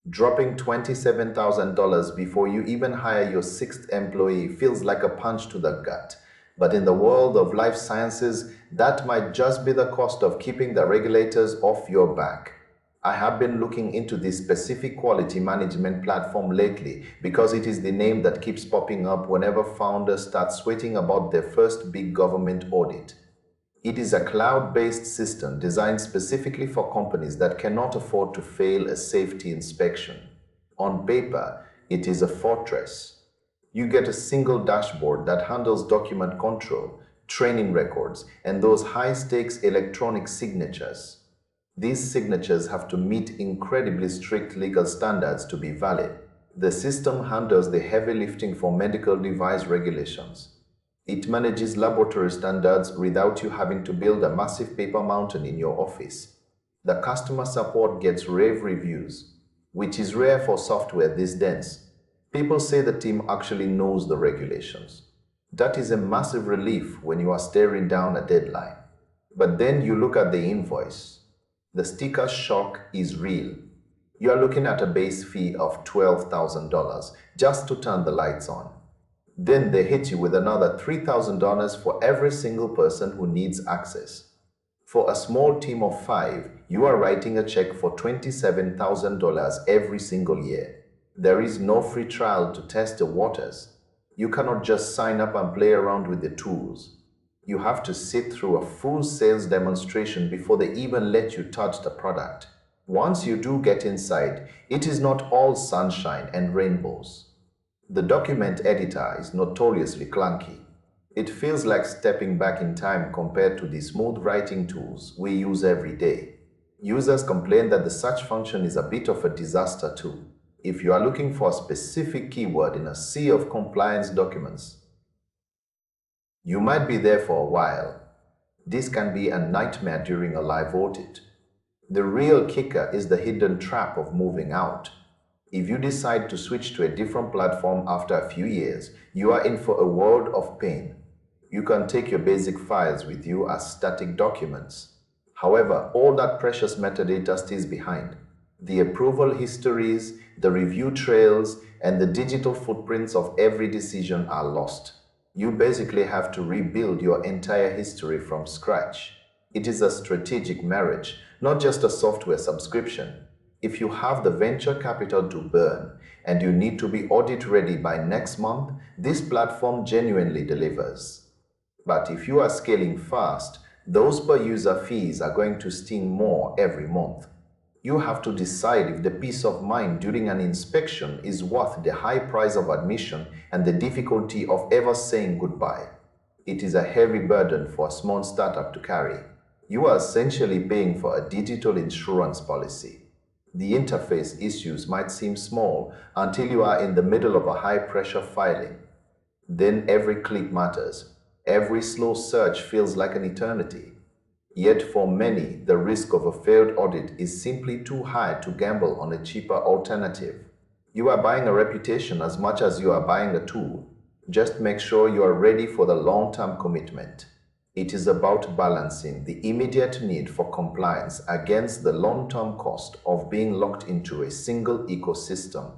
Dropping $27,000 before you even hire your sixth employee feels like a punch to the gut. But in the world of life sciences, that might just be the cost of keeping the regulators off your back. I have been looking into this specific quality management platform lately because it is the name that keeps popping up whenever founders start sweating about their first big government audit. It is a cloud-based system designed specifically for companies that cannot afford to fail a safety inspection. On paper, it is a fortress. You get a single dashboard that handles document control, training records, and those high-stakes electronic signatures. These signatures have to meet incredibly strict legal standards to be valid. The system handles the heavy lifting for medical device regulations. It manages laboratory standards without you having to build a massive paper mountain in your office. The customer support gets rave reviews, which is rare for software this dense. People say the team actually knows the regulations. That is a massive relief when you are staring down a deadline. But then you look at the invoice. The sticker shock is real. You are looking at a base fee of $12,000 just to turn the lights on. Then they hit you with another $3,000 for every single person who needs access. For a small team of 5, you are writing a check for $27,000 every single year. There is no free trial to test the waters. You cannot just sign up and play around with the tools. You have to sit through a full sales demonstration before they even let you touch the product. Once you do get inside, it is not all sunshine and rainbows. The document editor is notoriously clunky. It feels like stepping back in time compared to the smooth writing tools we use every day. Users complain that the search function is a bit of a disaster too. If you are looking for a specific keyword in a sea of compliance documents, you might be there for a while. This can be a nightmare during a live audit. The real kicker is the hidden trap of moving out. If you decide to switch to a different platform after a few years, you are in for a world of pain. You can take your basic files with you as static documents. However, all that precious metadata stays behind. The approval histories, the review trails, and the digital footprints of every decision are lost. You basically have to rebuild your entire history from scratch. It is a strategic marriage, not just a software subscription. If you have the venture capital to burn and you need to be audit ready by next month, this platform genuinely delivers. But if you are scaling fast, those per user fees are going to sting more every month. You have to decide if the peace of mind during an inspection is worth the high price of admission and the difficulty of ever saying goodbye. It is a heavy burden for a small startup to carry. You are essentially paying for a digital insurance policy. The interface issues might seem small until you are in the middle of a high-pressure filing. Then every click matters. Every slow search feels like an eternity. Yet for many, the risk of a failed audit is simply too high to gamble on a cheaper alternative. You are buying a reputation as much as you are buying a tool. Just make sure you are ready for the long-term commitment. It is about balancing the immediate need for compliance against the long-term cost of being locked into a single ecosystem.